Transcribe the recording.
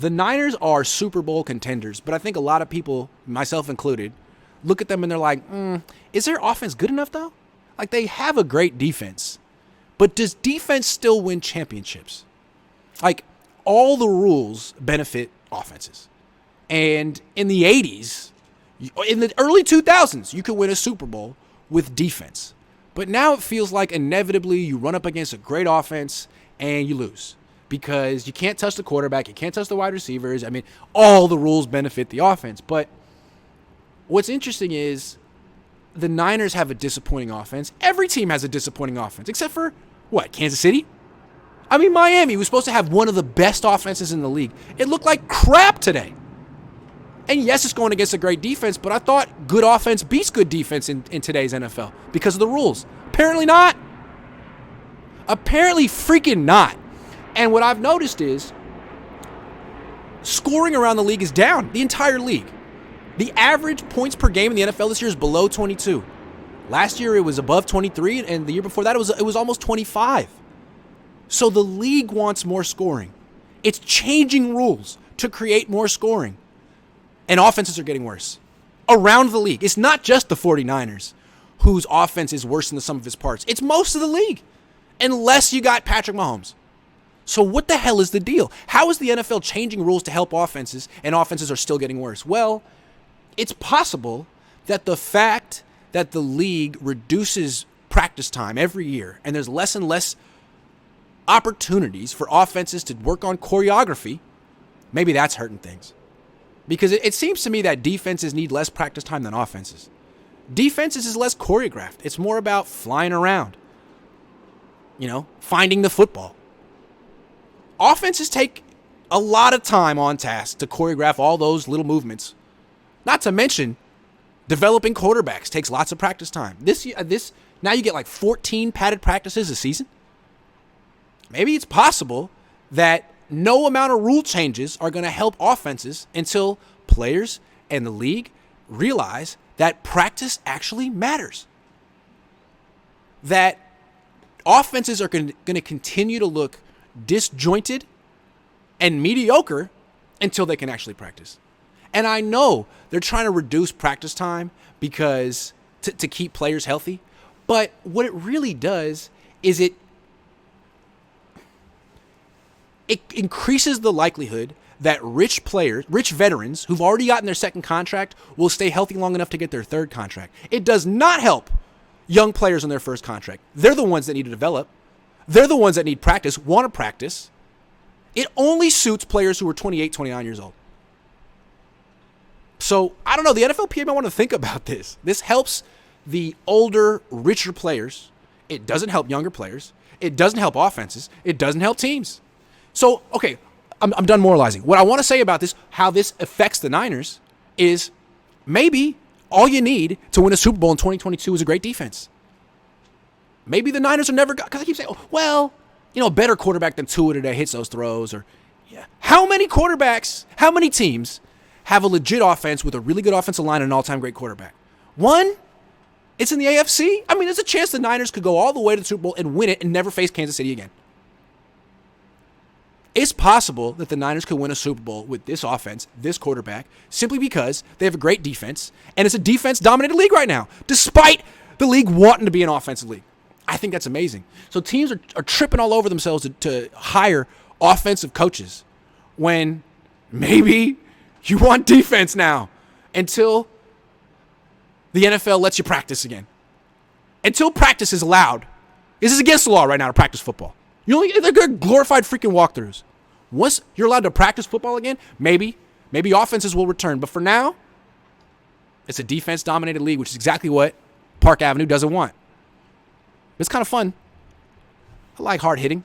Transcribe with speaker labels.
Speaker 1: The Niners are Super Bowl contenders, but I think a lot of people, myself included, look at them and they're like, is their offense good enough though? Like, they have a great defense, but does defense still win championships? Like, all the rules benefit offenses. And in the 80s, in the early 2000s, you could win a Super Bowl with defense. But now it feels like inevitably you run up against a great offense and you lose because you can't touch the quarterback, you can't touch the wide receivers. I mean, all the rules benefit the offense. But what's interesting is the Niners have a disappointing offense. Every team has a disappointing offense, except for, what, Kansas City? I mean, Miami was supposed to have one of the best offenses in the league. It looked like crap today. And yes, it's going against a great defense, but I thought good offense beats good defense in today's NFL because of the rules. Apparently not. Apparently freaking not. And what I've noticed is scoring around the league is down. The entire league. The average points per game in the NFL this year is below 22. Last year it was above 23, and the year before that it was almost 25. So the league wants more scoring. It's changing rules to create more scoring. And offenses are getting worse around the league. It's not just the 49ers whose offense is worse than the sum of its parts. It's most of the league, unless you got Patrick Mahomes. So what the hell is the deal? How is the NFL changing rules to help offenses, and offenses are still getting worse? Well, it's possible that the fact that the league reduces practice time every year, and there's less and less opportunities for offenses to work on choreography, maybe that's hurting things. Because it seems to me that defenses need less practice time than offenses. Defenses is less choreographed. It's more about flying around, finding the football. Offenses take a lot of time on task to choreograph all those little movements. Not to mention, developing quarterbacks takes lots of practice time. Now you get like 14 padded practices a season. Maybe it's possible that no amount of rule changes are going to help offenses until players and the league realize that practice actually matters. That offenses are going to continue to look disjointed and mediocre until they can actually practice. And I know they're trying to reduce practice time because to keep players healthy, but what it really does is it increases the likelihood that rich veterans who've already gotten their second contract will stay healthy long enough to get their third contract. It does not help young players on their first contract. They're the ones that need to develop. They're the ones that need practice, want to practice. It only suits players who are 28, 29 years old. So, I don't know. The NFLPA might want to think about this. This helps the older, richer players. It doesn't help younger players. It doesn't help offenses. It doesn't help teams. So, okay, I'm done moralizing. What I want to say about this, how this affects the Niners, is maybe all you need to win a Super Bowl in 2022 is a great defense. Maybe the Niners are never, because I keep saying, a better quarterback than Tua today hits those throws. Or how many teams have a legit offense with a really good offensive line and an all-time great quarterback? One? It's in the AFC? I mean, there's a chance the Niners could go all the way to the Super Bowl and win it and never face Kansas City again. It's possible that the Niners could win a Super Bowl with this offense, this quarterback, simply because they have a great defense, and it's a defense-dominated league right now, despite the league wanting to be an offensive league. I think that's amazing. So teams are tripping all over themselves to hire offensive coaches when maybe you want defense now until the NFL lets you practice again. Until practice is allowed. This is against the law right now to practice football. They're glorified freaking walkthroughs. Once you're allowed to practice football again, maybe offenses will return. But for now, it's a defense-dominated league, which is exactly what Park Avenue doesn't want. It's kind of fun. I like hard hitting.